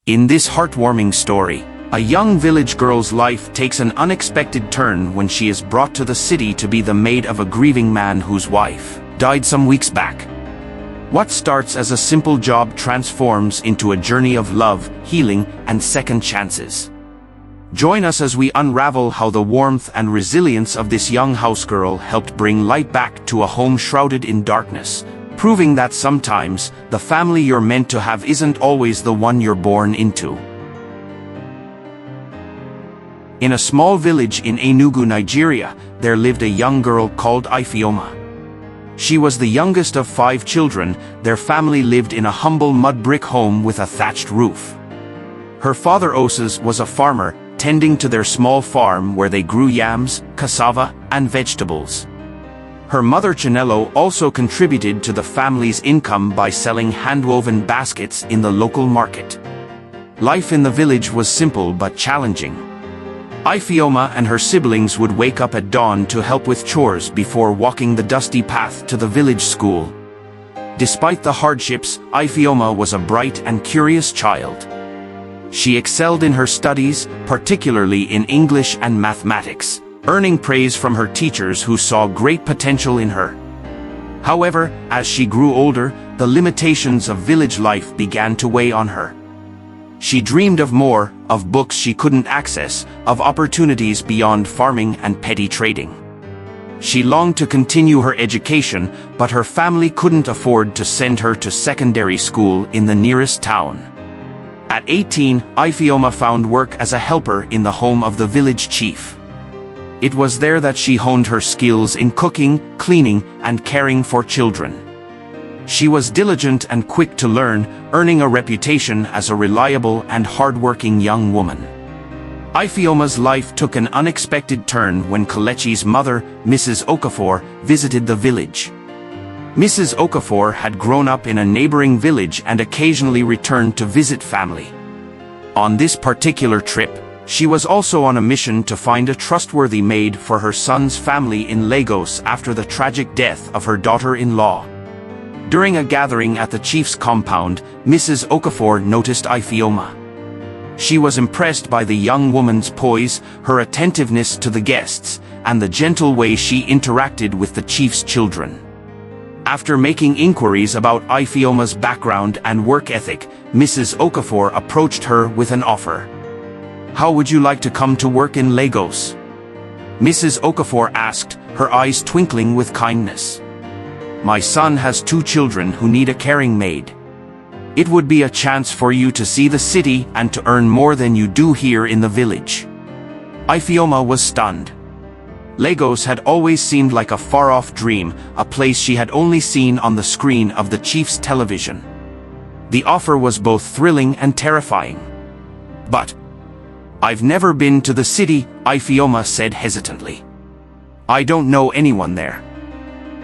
In this heartwarming story, a young village girl's life takes an unexpected turn when she is brought to the city to be the maid of a grieving man whose wife died some weeks back. What starts as a simple job transforms into a journey of love, healing, and second chances. Join us as we unravel how the warmth and resilience of this young housegirl helped bring light back to a home shrouded in darkness, proving that sometimes the family you're meant to have isn't always the one you're born into. In a small village in Enugu, Nigeria, there lived a young girl called Ifeoma. She was the youngest of 5 children. Their family lived in a humble mud brick home with a thatched roof. Her father Oses was a farmer, tending to their small farm where they grew yams, cassava, and vegetables. Her mother Chinelo also contributed to the family's income by selling hand-woven baskets in the local market. Life in the village was simple but challenging. Ifeoma and her siblings would wake up at dawn to help with chores before walking the dusty path to the village school. Despite the hardships, Ifeoma was a bright and curious child. She excelled in her studies, particularly in English and mathematics, earning praise from her teachers who saw great potential in her. However, as she grew older, the limitations of village life began to weigh on her. She dreamed of more, of books she couldn't access, of opportunities beyond farming and petty trading. She longed to continue her education, but her family couldn't afford to send her to secondary school in the nearest town. At 18, Ifeoma found work as a helper in the home of the village chief. It was there that she honed her skills in cooking, cleaning, and caring for children. She was diligent and quick to learn, earning a reputation as a reliable and hardworking young woman. Ifeoma's life took an unexpected turn when Kelechi's mother, Mrs. Okafor, visited the village. Mrs. Okafor had grown up in a neighboring village and occasionally returned to visit family. On this particular trip, she was also on a mission to find a trustworthy maid for her son's family in Lagos after the tragic death of her daughter-in-law. During a gathering at the chief's compound, Mrs. Okafor noticed Ifeoma. She was impressed by the young woman's poise, her attentiveness to the guests, and the gentle way she interacted with the chief's children. After making inquiries about Ifeoma's background and work ethic, Mrs. Okafor approached her with an offer. "How would you like to come to work in Lagos?" Mrs. Okafor asked, her eyes twinkling with kindness. "My son has 2 children who need a caring maid. It would be a chance for you to see the city and to earn more than you do here in the village." Ifeoma was stunned. Lagos had always seemed like a far-off dream, a place she had only seen on the screen of the chief's television. The offer was both thrilling and terrifying. "But I've never been to the city," Ifeoma said hesitantly. "I don't know anyone there."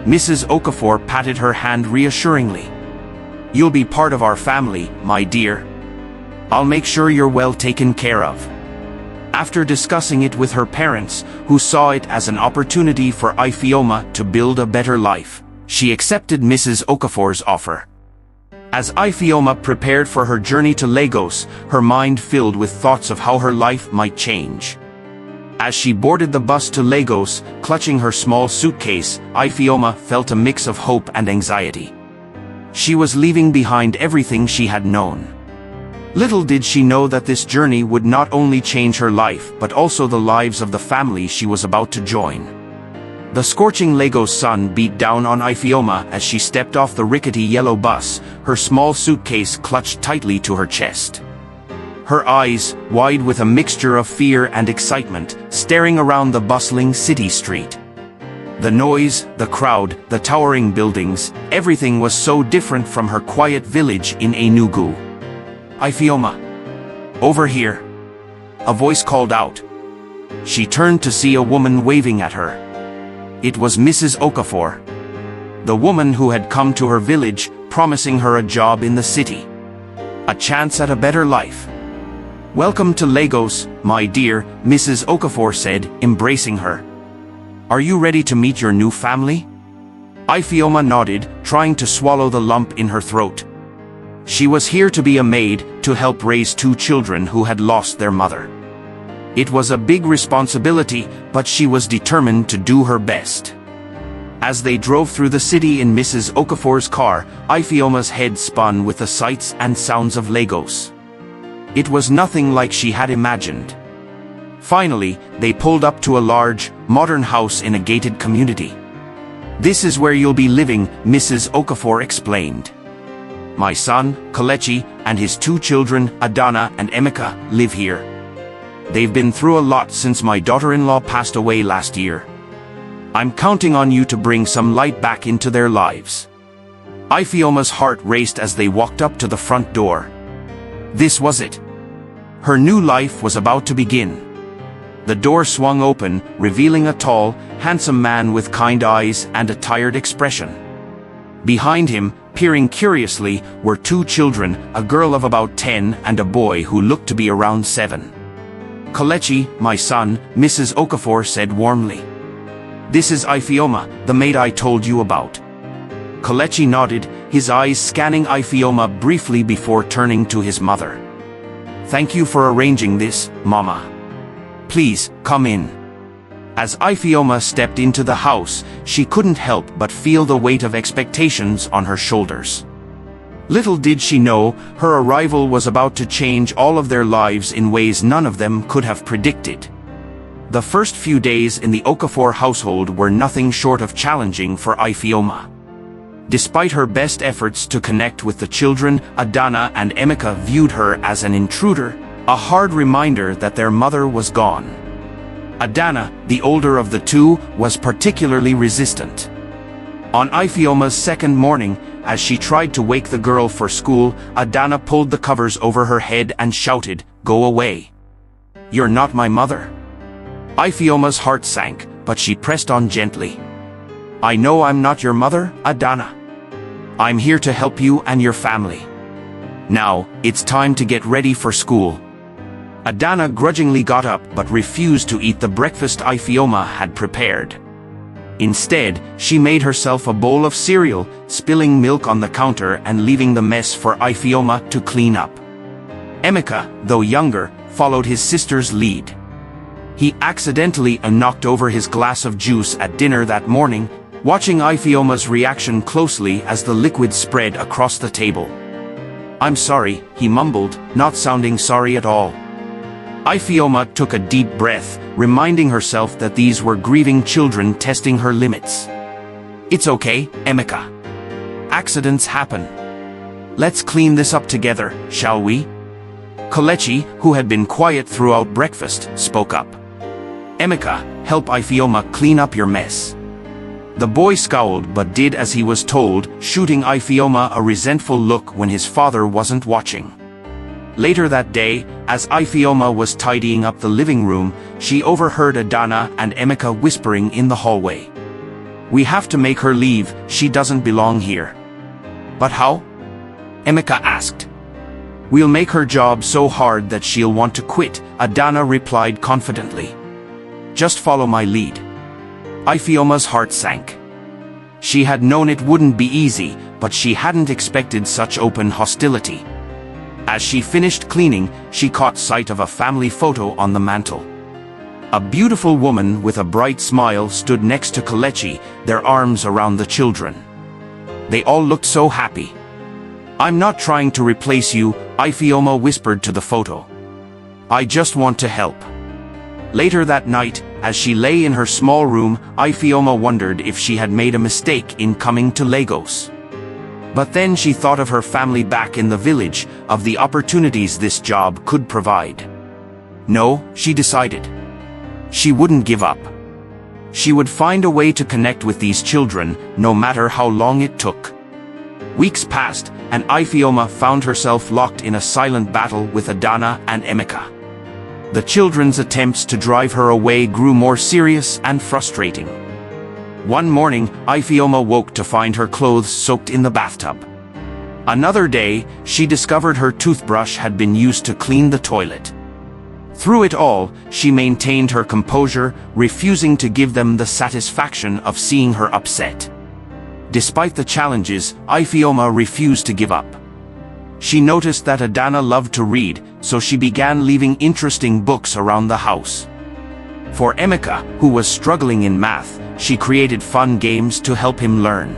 Mrs. Okafor patted her hand reassuringly. "You'll be part of our family, my dear. I'll make sure you're well taken care of." After discussing it with her parents, who saw it as an opportunity for Ifeoma to build a better life, she accepted Mrs. Okafor's offer. As Ifeoma prepared for her journey to Lagos, her mind filled with thoughts of how her life might change. As she boarded the bus to Lagos, clutching her small suitcase, Ifeoma felt a mix of hope and anxiety. She was leaving behind everything she had known. Little did she know that this journey would not only change her life but also the lives of the family she was about to join. The scorching Lagos sun beat down on Ifeoma as she stepped off the rickety yellow bus, her small suitcase clutched tightly to her chest. Her eyes, wide with a mixture of fear and excitement, staring around the bustling city street. The noise, the crowd, the towering buildings, everything was so different from her quiet village in Enugu. "Ifeoma! Over here!" A voice called out. She turned to see a woman waving at her. It was Mrs. Okafor, the woman who had come to her village, promising her a job in the city. A chance at a better life. "Welcome to Lagos, my dear," Mrs. Okafor said, embracing her. "Are you ready to meet your new family?" Ifeoma nodded, trying to swallow the lump in her throat. She was here to be a maid, to help raise two children who had lost their mother. It was a big responsibility, but she was determined to do her best. As they drove through the city in Mrs. Okafor's car, Ifeoma's head spun with the sights and sounds of Lagos. It was nothing like she had imagined. Finally, they pulled up to a large, modern house in a gated community. "This is where you'll be living," Mrs. Okafor explained. "My son, Kelechi, and his two children, Adana and Emeka, live here. They've been through a lot since my daughter-in-law passed away last year. I'm counting on you to bring some light back into their lives." Ifeoma's heart raced as they walked up to the front door. This was it. Her new life was about to begin. The door swung open, revealing a tall, handsome man with kind eyes and a tired expression. Behind him, peering curiously, were two children, a girl of about 10 and a boy who looked to be around 7. "Kelechi, my son," Mrs. Okafor said warmly. "This is Ifeoma, the maid I told you about." Kelechi nodded, his eyes scanning Ifeoma briefly before turning to his mother. "Thank you for arranging this, Mama. Please, come in." As Ifeoma stepped into the house, she couldn't help but feel the weight of expectations on her shoulders. Little did she know, her arrival was about to change all of their lives in ways none of them could have predicted. The first few days in the Okafor household were nothing short of challenging for Ifeoma. Despite her best efforts to connect with the children, Adana and Emeka viewed her as an intruder, a hard reminder that their mother was gone. Adana, the older of the two, was particularly resistant. On Ifeoma's second morning, as she tried to wake the girl for school, Adana pulled the covers over her head and shouted, "Go away. You're not my mother." Ifeoma's heart sank, but she pressed on gently. "I know I'm not your mother, Adana. I'm here to help you and your family. Now, it's time to get ready for school." Adana grudgingly got up but refused to eat the breakfast Ifeoma had prepared. Instead, she made herself a bowl of cereal, spilling milk on the counter and leaving the mess for Ifeoma to clean up. Emeka, though younger, followed his sister's lead. He accidentally knocked over his glass of juice at dinner that morning, watching Ifeoma's reaction closely as the liquid spread across the table. "I'm sorry," he mumbled, not sounding sorry at all. Ifeoma took a deep breath, reminding herself that these were grieving children testing her limits. "It's okay, Emeka. Accidents happen. Let's clean this up together, shall we?" Kelechi, who had been quiet throughout breakfast, spoke up. "Emeka, help Ifeoma clean up your mess." The boy scowled but did as he was told, shooting Ifeoma a resentful look when his father wasn't watching. Later that day, as Ifeoma was tidying up the living room, she overheard Adana and Emeka whispering in the hallway. "We have to make her leave, she doesn't belong here." "But how?" Emeka asked. "We'll make her job so hard that she'll want to quit," Adana replied confidently. "Just follow my lead." Ifeoma's heart sank. She had known it wouldn't be easy, but she hadn't expected such open hostility. As she finished cleaning, she caught sight of a family photo on the mantel. A beautiful woman with a bright smile stood next to Kelechi, their arms around the children. They all looked so happy. "I'm not trying to replace you," Ifeoma whispered to the photo. "I just want to help." Later that night, as she lay in her small room, Ifeoma wondered if she had made a mistake in coming to Lagos. But then she thought of her family back in the village, of the opportunities this job could provide. No, she decided. She wouldn't give up. She would find a way to connect with these children, no matter how long it took. Weeks passed, and Ifeoma found herself locked in a silent battle with Adana and Emeka. The children's attempts to drive her away grew more serious and frustrating. One morning, Ifeoma woke to find her clothes soaked in the bathtub. Another day, she discovered her toothbrush had been used to clean the toilet. Through it all, she maintained her composure, refusing to give them the satisfaction of seeing her upset. Despite the challenges, Ifeoma refused to give up. She noticed that Adana loved to read, so she began leaving interesting books around the house. For Emeka, who was struggling in math, she created fun games to help him learn.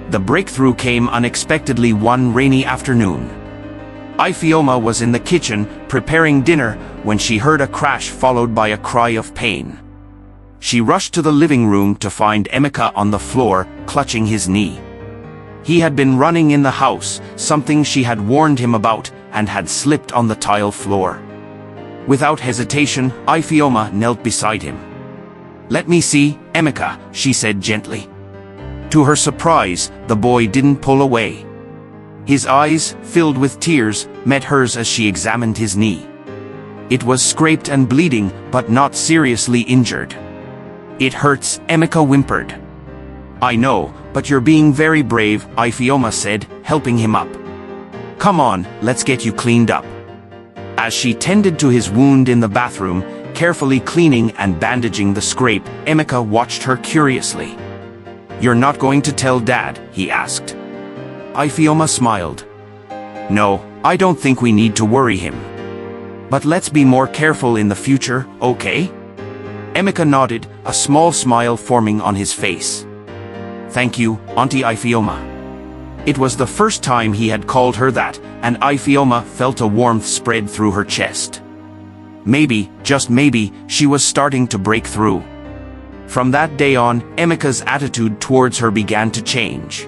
The breakthrough came unexpectedly one rainy afternoon. Ifeoma was in the kitchen, preparing dinner, when she heard a crash followed by a cry of pain. She rushed to the living room to find Emeka on the floor, clutching his knee. He had been running in the house, something she had warned him about, and had slipped on the tile floor. Without hesitation, Ifeoma knelt beside him. "Let me see, Emeka," she said gently. To her surprise, the boy didn't pull away. His eyes, filled with tears, met hers as she examined his knee. It was scraped and bleeding, but not seriously injured. "It hurts," Emeka whimpered. "I know, but you're being very brave," Ifeoma said, helping him up. "Come on, let's get you cleaned up." As she tended to his wound in the bathroom, carefully cleaning and bandaging the scrape, Emeka watched her curiously. "You're not going to tell Dad?" he asked. Ifeoma smiled. "No, I don't think we need to worry him. But let's be more careful in the future, okay?" Emeka nodded, a small smile forming on his face. "Thank you, Auntie Ifeoma." It was the first time he had called her that, and Ifeoma felt a warmth spread through her chest. Maybe, just maybe, she was starting to break through. From that day on, Emeka's attitude towards her began to change.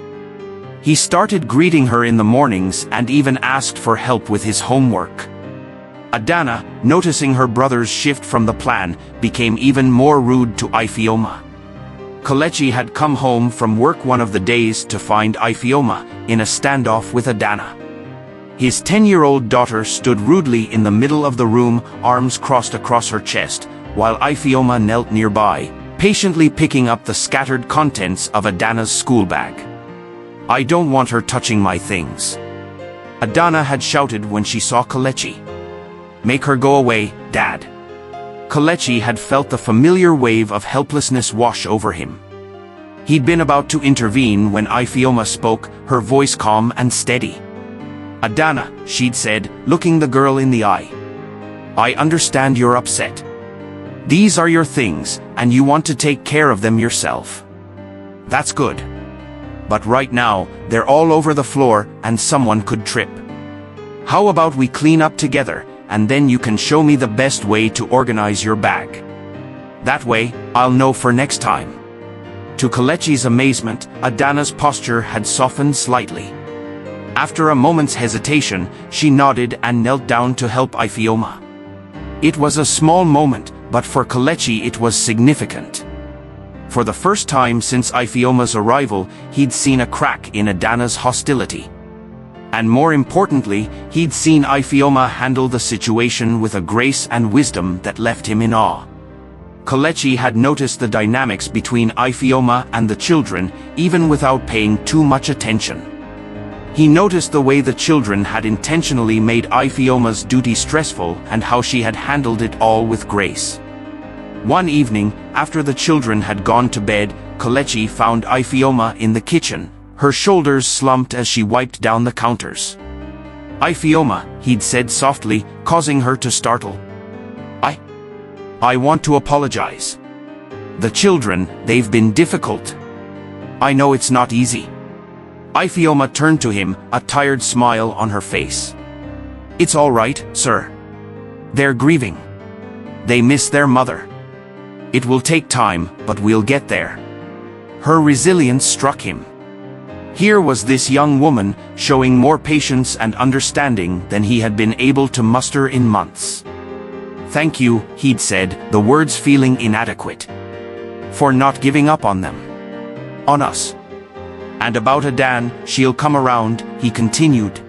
He started greeting her in the mornings and even asked for help with his homework. Adana, noticing her brother's shift from the plan, became even more rude to Ifeoma. Kelechi had come home from work one of the days to find Ifeoma in a standoff with Adana. His 10-year-old daughter stood rudely in the middle of the room, arms crossed across her chest, while Ifeoma knelt nearby, patiently picking up the scattered contents of Adana's school bag. "I don't want her touching my things," Adana had shouted when she saw Kelechi. "Make her go away, Dad." Kelechi had felt the familiar wave of helplessness wash over him. He'd been about to intervene when Ifeoma spoke, her voice calm and steady. "Adana," she'd said, looking the girl in the eye. "I understand you're upset. These are your things, and you want to take care of them yourself. That's good. But right now, they're all over the floor, and someone could trip. How about we clean up together, and then you can show me the best way to organize your bag. That way, I'll know for next time." To Kelechi's amazement, Adana's posture had softened slightly. After a moment's hesitation, she nodded and knelt down to help Ifeoma. It was a small moment, but for Kelechi it was significant. For the first time since Ifeoma's arrival, he'd seen a crack in Adana's hostility. And more importantly, he'd seen Ifeoma handle the situation with a grace and wisdom that left him in awe. Kelechi had noticed the dynamics between Ifeoma and the children, even without paying too much attention. He noticed the way the children had intentionally made Ifeoma's duty stressful and how she had handled it all with grace. One evening, after the children had gone to bed, Kelechi found Ifeoma in the kitchen, her shoulders slumped as she wiped down the counters. "Ifeoma," he'd said softly, causing her to startle. I want to apologize. The children, they've been difficult. I know it's not easy." Ifeoma turned to him, a tired smile on her face. "It's all right, sir. They're grieving. They miss their mother. It will take time, but we'll get there." Her resilience struck him. Here was this young woman, showing more patience and understanding than he had been able to muster in months. "Thank you," he'd said, the words feeling inadequate. "For not giving up on them. On us. And about Adan, she'll come around," he continued.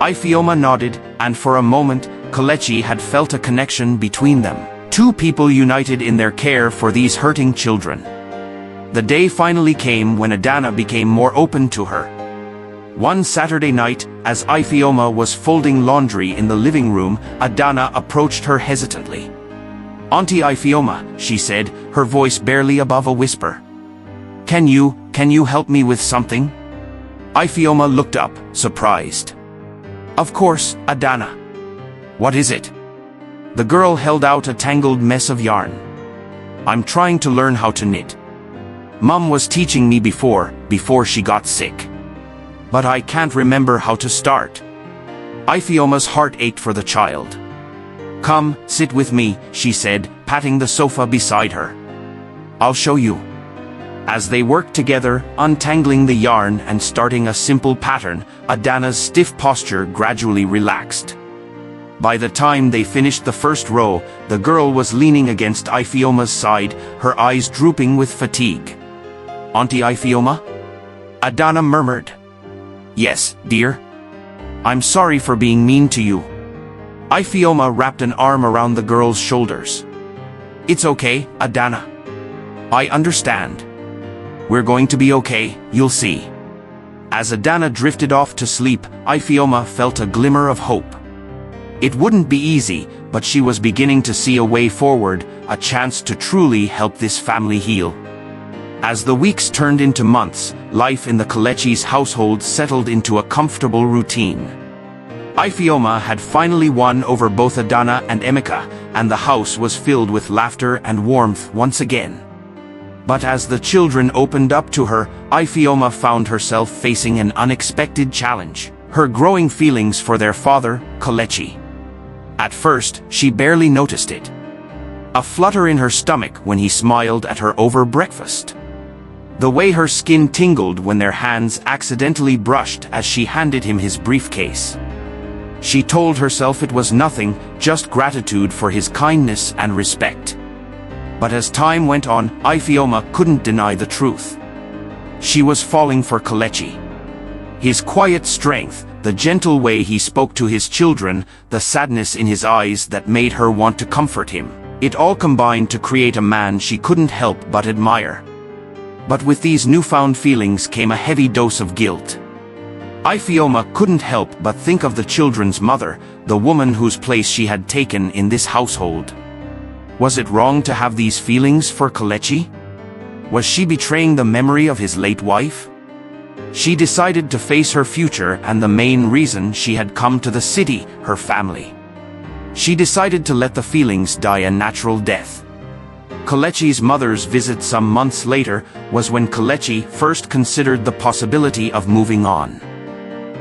Ifeoma nodded, and for a moment, Kelechi had felt a connection between them. Two people united in their care for these hurting children. The day finally came when Adana became more open to her. One Saturday night, as Ifeoma was folding laundry in the living room, Adana approached her hesitantly. "Auntie Ifeoma," she said, her voice barely above a whisper. Can you help me with something?" Ifeoma looked up, surprised. Of course, Adana. What is it? The girl held out a tangled mess of yarn. I'm trying to learn how to knit. Mum was teaching me before she got sick. But I can't remember how to start. Ifeoma's heart ached for the child. Come, sit with me, she said, patting the sofa beside her. I'll show you. As they worked together, untangling the yarn and starting a simple pattern, Adana's stiff posture gradually relaxed. By the time they finished the first row, the girl was leaning against Ifeoma's side, her eyes drooping with fatigue. Auntie Ifeoma? Adana murmured. Yes, dear. I'm sorry for being mean to you. Ifeoma wrapped an arm around the girl's shoulders. It's okay, Adana. I understand. We're going to be okay, you'll see. As Adana drifted off to sleep, Ifeoma felt a glimmer of hope. It wouldn't be easy, but she was beginning to see a way forward, a chance to truly help this family heal. As the weeks turned into months, life in the Kelechi's household settled into a comfortable routine. Ifeoma had finally won over both Adana and Emeka, and the house was filled with laughter and warmth once again. But as the children opened up to her, Ifeoma found herself facing an unexpected challenge: her growing feelings for their father, Kelechi. At first, she barely noticed it. A flutter in her stomach when he smiled at her over breakfast. The way her skin tingled when their hands accidentally brushed as she handed him his briefcase. She told herself it was nothing, just gratitude for his kindness and respect. But as time went on, Ifeoma couldn't deny the truth. She was falling for Kelechi. His quiet strength, the gentle way he spoke to his children, the sadness in his eyes that made her want to comfort him. It all combined to create a man she couldn't help but admire. But with these newfound feelings came a heavy dose of guilt. Ifeoma couldn't help but think of the children's mother, the woman whose place she had taken in this household. Was it wrong to have these feelings for Kelechi? Was she betraying the memory of his late wife? She decided to face her future and the main reason she had come to the city, her family. She decided to let the feelings die a natural death. Kelechi's mother's visit some months later was when Kelechi first considered the possibility of moving on.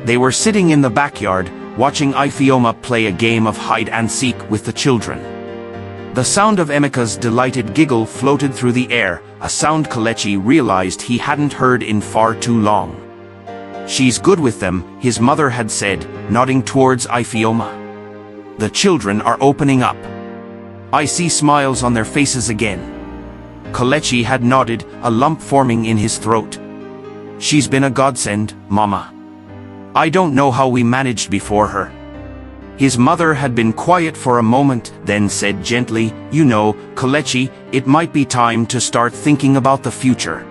They were sitting in the backyard, watching Ifeoma play a game of hide-and-seek with the children. The sound of Emeka's delighted giggle floated through the air, a sound Kelechi realized he hadn't heard in far too long. She's good with them, his mother had said, nodding towards Ifeoma. The children are opening up. I see smiles on their faces again. Kelechi had nodded, a lump forming in his throat. She's been a godsend, Mama. I don't know how we managed before her. His mother had been quiet for a moment, then said gently, You know, Kelechi, it might be time to start thinking about the future.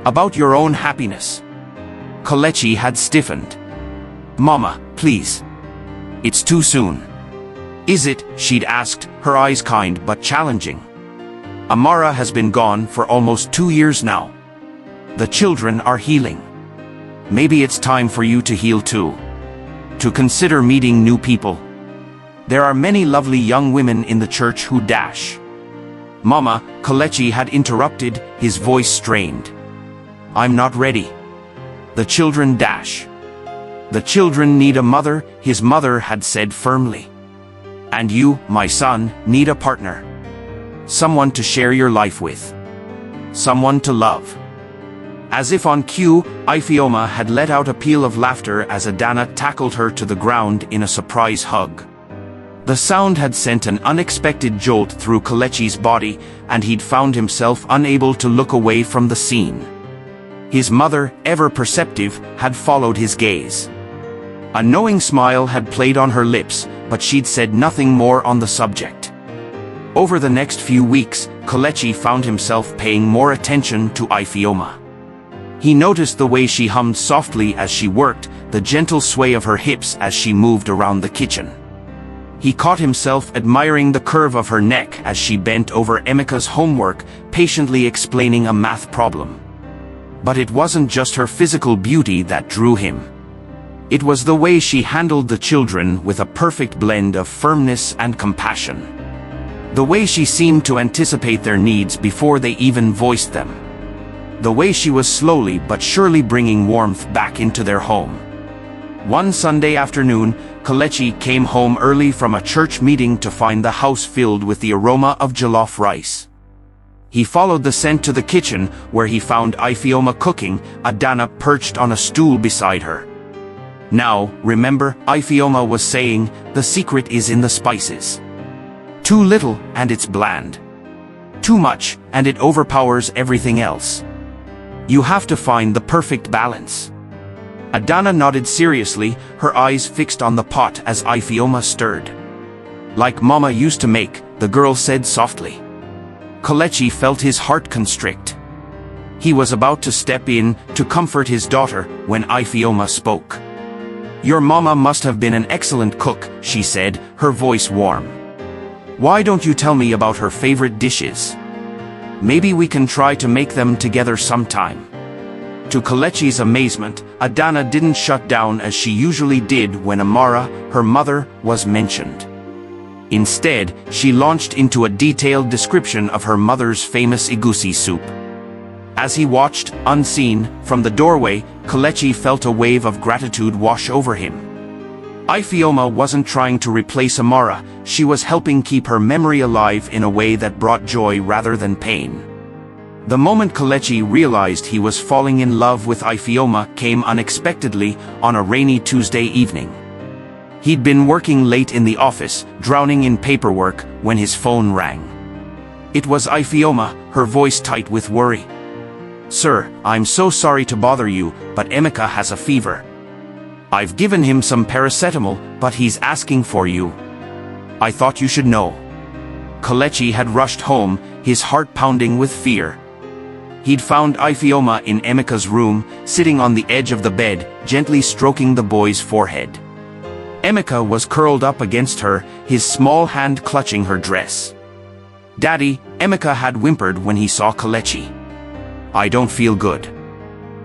About your own happiness. Kelechi had stiffened. Mama, please. It's too soon. Is it? She'd asked, her eyes kind but challenging. Amara has been gone for almost 2 years now. The children are healing. Maybe it's time for you to heal too. To consider meeting new people. There are many lovely young women in the church who dash. Mama, Kelechi had interrupted, his voice strained. I'm not ready. The children dash. The children need a mother, his mother had said firmly. And you, my son, need a partner. Someone to share your life with. Someone to love. As if on cue, Ifeoma had let out a peal of laughter as Adana tackled her to the ground in a surprise hug. The sound had sent an unexpected jolt through Kelechi's body, and he'd found himself unable to look away from the scene. His mother, ever perceptive, had followed his gaze. A knowing smile had played on her lips, but she'd said nothing more on the subject. Over the next few weeks, Kelechi found himself paying more attention to Ifeoma. He noticed the way she hummed softly as she worked, the gentle sway of her hips as she moved around the kitchen. He caught himself admiring the curve of her neck as she bent over Emeka's homework, patiently explaining a math problem. But it wasn't just her physical beauty that drew him. It was the way she handled the children with a perfect blend of firmness and compassion. The way she seemed to anticipate their needs before they even voiced them. The way she was slowly but surely bringing warmth back into their home. One Sunday afternoon, Kelechi came home early from a church meeting to find the house filled with the aroma of jollof rice. He followed the scent to the kitchen, where he found Ifeoma cooking, Adana perched on a stool beside her. Now, remember, Ifeoma was saying, the secret is in the spices. Too little, and it's bland. Too much, and it overpowers everything else. You have to find the perfect balance. Adana nodded seriously, her eyes fixed on the pot as Ifeoma stirred. Like Mama used to make, the girl said softly. Kelechi felt his heart constrict. He was about to step in to comfort his daughter when Ifeoma spoke. Your mama must have been an excellent cook, she said, her voice warm. Why don't you tell me about her favorite dishes? Maybe we can try to make them together sometime. To Kelechi's amazement, Adana didn't shut down as she usually did when Amara, her mother, was mentioned. Instead, she launched into a detailed description of her mother's famous egusi soup. As he watched, unseen, from the doorway, Kelechi felt a wave of gratitude wash over him. Ifeoma wasn't trying to replace Amara, she was helping keep her memory alive in a way that brought joy rather than pain. The moment Kelechi realized he was falling in love with Ifeoma came unexpectedly on a rainy Tuesday evening. He'd been working late in the office, drowning in paperwork, when his phone rang. It was Ifeoma, her voice tight with worry. Sir, I'm so sorry to bother you, but Emeka has a fever. I've given him some paracetamol, but he's asking for you. I thought you should know. Kelechi had rushed home, his heart pounding with fear. He'd found Ifeoma in Emeka's room, sitting on the edge of the bed, gently stroking the boy's forehead. Emeka was curled up against her, his small hand clutching her dress. Daddy, Emeka had whimpered when he saw Kelechi. I don't feel good.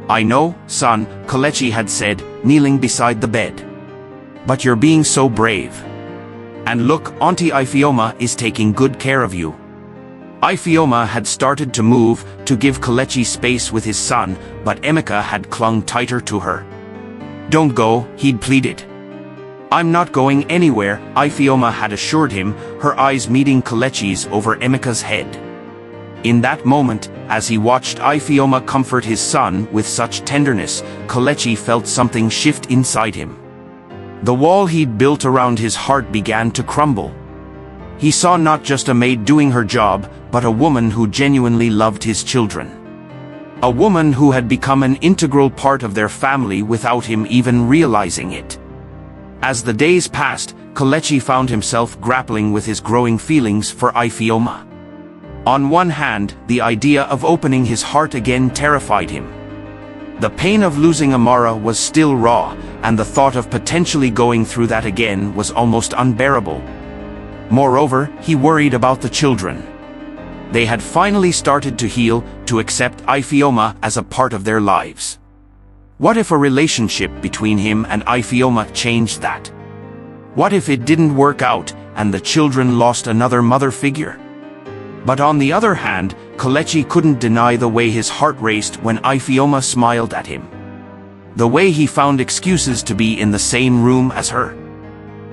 I know, son, Kelechi had said, kneeling beside the bed. But you're being so brave. And look, Auntie Ifeoma is taking good care of you. Ifeoma had started to move, to give Kelechi space with his son, but Emeka had clung tighter to her. Don't go, he'd pleaded. I'm not going anywhere, Ifeoma had assured him, her eyes meeting Kelechi's over Emeka's head. In that moment, as he watched Ifeoma comfort his son with such tenderness, Kelechi felt something shift inside him. The wall he'd built around his heart began to crumble. He saw not just a maid doing her job, but a woman who genuinely loved his children. A woman who had become an integral part of their family without him even realizing it. As the days passed, Kelechi found himself grappling with his growing feelings for Ifeoma. On one hand, the idea of opening his heart again terrified him. The pain of losing Amara was still raw, and the thought of potentially going through that again was almost unbearable. Moreover, he worried about the children. They had finally started to heal, to accept Ifeoma as a part of their lives. What if a relationship between him and Ifeoma changed that? What if it didn't work out, and the children lost another mother figure? But on the other hand, Kelechi couldn't deny the way his heart raced when Ifeoma smiled at him. The way he found excuses to be in the same room as her.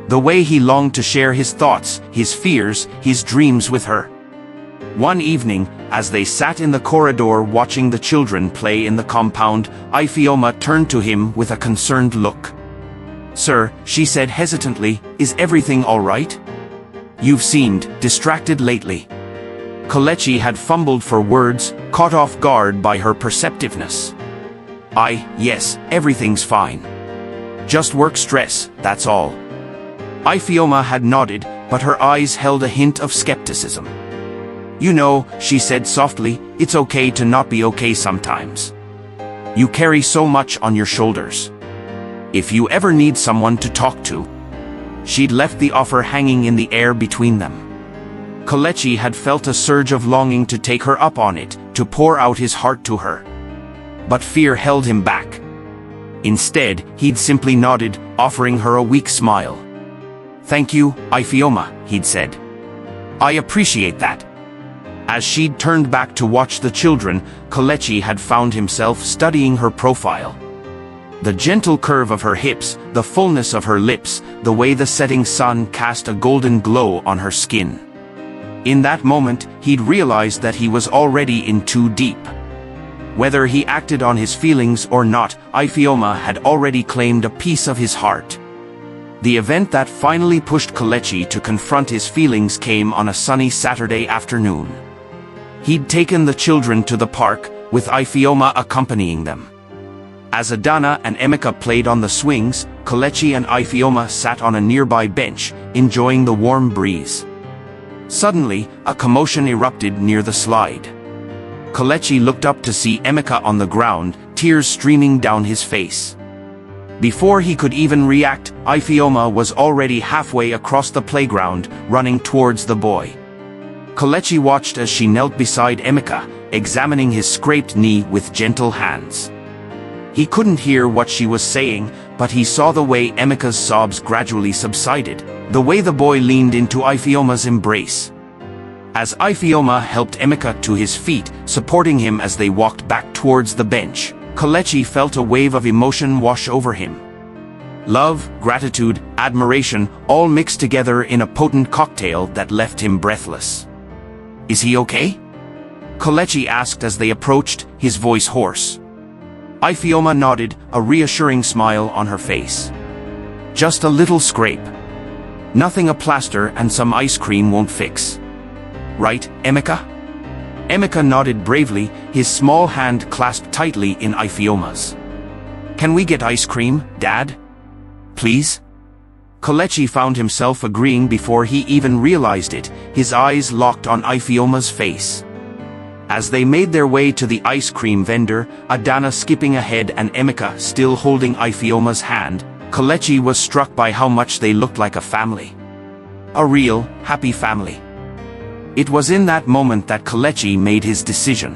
The way he longed to share his thoughts, his fears, his dreams with her. One evening, as they sat in the corridor watching the children play in the compound, Ifeoma turned to him with a concerned look. Sir, she said hesitantly, is everything all right? You've seemed distracted lately. Kelechi had fumbled for words, caught off guard by her perceptiveness. Yes, everything's fine. Just work stress, that's all. Ifeoma had nodded, but her eyes held a hint of skepticism. You know, she said softly, it's okay to not be okay sometimes. You carry so much on your shoulders. If you ever need someone to talk to. She'd left the offer hanging in the air between them. Kelechi had felt a surge of longing to take her up on it, to pour out his heart to her. But fear held him back. Instead, he'd simply nodded, offering her a weak smile. "Thank you, Ifeoma," he'd said. "I appreciate that." As she'd turned back to watch the children, Kelechi had found himself studying her profile. The gentle curve of her hips, the fullness of her lips, the way the setting sun cast a golden glow on her skin. In that moment, he'd realized that he was already in too deep. Whether he acted on his feelings or not, Ifeoma had already claimed a piece of his heart. The event that finally pushed Kelechi to confront his feelings came on a sunny Saturday afternoon. He'd taken the children to the park, with Ifeoma accompanying them. As Adana and Emeka played on the swings, Kelechi and Ifeoma sat on a nearby bench, enjoying the warm breeze. Suddenly, a commotion erupted near the slide. Kelechi looked up to see Emeka on the ground, tears streaming down his face. Before he could even react, Ifeoma was already halfway across the playground, running towards the boy. Kelechi watched as she knelt beside Emeka, examining his scraped knee with gentle hands. He couldn't hear what she was saying, but he saw the way Emeka's sobs gradually subsided, the way the boy leaned into Ifeoma's embrace. As Ifeoma helped Emeka to his feet, supporting him as they walked back towards the bench, Kelechi felt a wave of emotion wash over him. Love, gratitude, admiration, all mixed together in a potent cocktail that left him breathless. "Is he okay?" Kelechi asked as they approached, his voice hoarse. Ifeoma nodded, a reassuring smile on her face. "Just a little scrape. Nothing a plaster and some ice cream won't fix. Right, Emeka?" Emeka nodded bravely, his small hand clasped tightly in Ifeoma's. "Can we get ice cream, Dad? Please?" Kelechi found himself agreeing before he even realized it, his eyes locked on Ifeoma's face. As they made their way to the ice cream vendor, Adana skipping ahead and Emeka still holding Ifeoma's hand, Kelechi was struck by how much they looked like a family. A real, happy family. It was in that moment that Kelechi made his decision.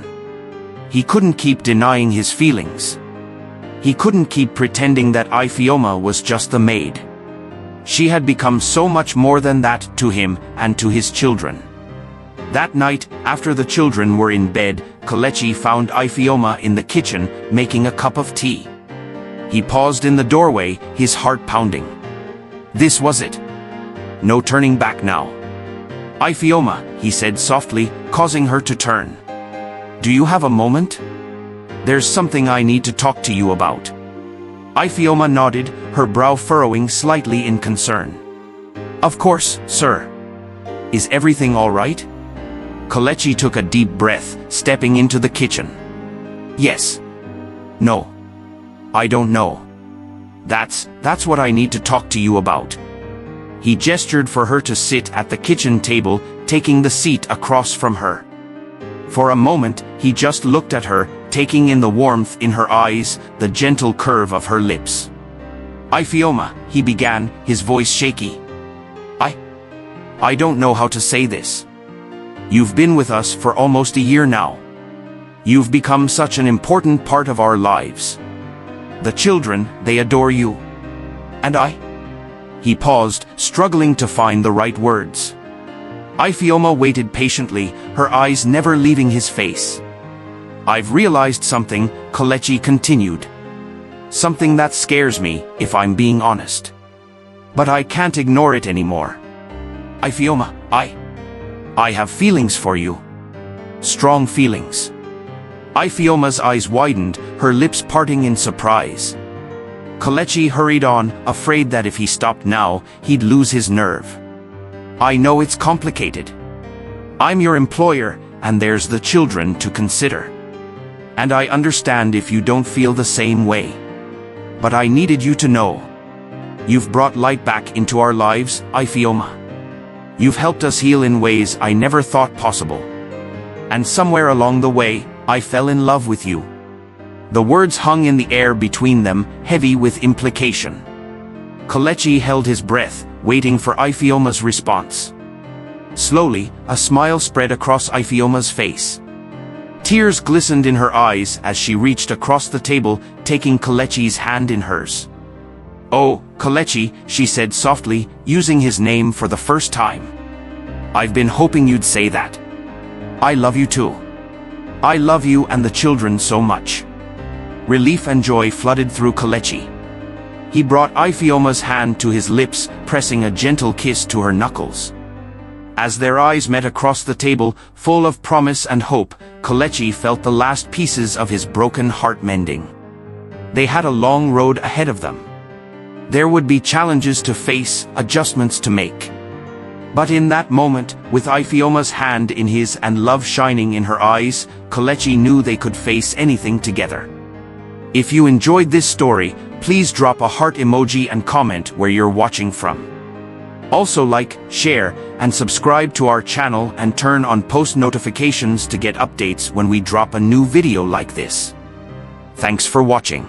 He couldn't keep denying his feelings. He couldn't keep pretending that Ifeoma was just the maid. She had become so much more than that to him and to his children. That night, after the children were in bed, Kelechi found Ifeoma in the kitchen, making a cup of tea. He paused in the doorway, his heart pounding. This was it. No turning back now. "Ifeoma," he said softly, causing her to turn. "Do you have a moment? There's something I need to talk to you about." Ifeoma nodded, her brow furrowing slightly in concern. "Of course, sir. Is everything all right?" Kelechi took a deep breath, stepping into the kitchen. "Yes. No. I don't know. That's what I need to talk to you about." He gestured for her to sit at the kitchen table, taking the seat across from her. For a moment, he just looked at her, taking in the warmth in her eyes, the gentle curve of her lips. "Ifeoma," he began, his voice shaky. I don't know how to say this. You've been with us for almost a year now. You've become such an important part of our lives. The children, they adore you. And I?" He paused, struggling to find the right words. Ifeoma waited patiently, her eyes never leaving his face. "I've realized something," Kelechi continued. "Something that scares me, if I'm being honest. But I can't ignore it anymore. Ifeoma, I have feelings for you. Strong feelings." Ifeoma's eyes widened, her lips parting in surprise. Kelechi hurried on, afraid that if he stopped now, he'd lose his nerve. "I know it's complicated. I'm your employer, and there's the children to consider. And I understand if you don't feel the same way. But I needed you to know. You've brought light back into our lives, Ifeoma. You've helped us heal in ways I never thought possible. And somewhere along the way, I fell in love with you." The words hung in the air between them, heavy with implication. Kelechi held his breath, waiting for Ifeoma's response. Slowly, a smile spread across Ifeoma's face. Tears glistened in her eyes as she reached across the table, taking Kelechi's hand in hers. "Oh, Kelechi," she said softly, using his name for the first time. "I've been hoping you'd say that. I love you too. I love you and the children so much." Relief and joy flooded through Kelechi. He brought Ifeoma's hand to his lips, pressing a gentle kiss to her knuckles. As their eyes met across the table, full of promise and hope, Kelechi felt the last pieces of his broken heart mending. They had a long road ahead of them. There would be challenges to face, adjustments to make. But in that moment, with Ifeoma's hand in his and love shining in her eyes, Kelechi knew they could face anything together. If you enjoyed this story, please drop a heart emoji and comment where you're watching from. Also like, share, and subscribe to our channel and turn on post notifications to get updates when we drop a new video like this. Thanks for watching.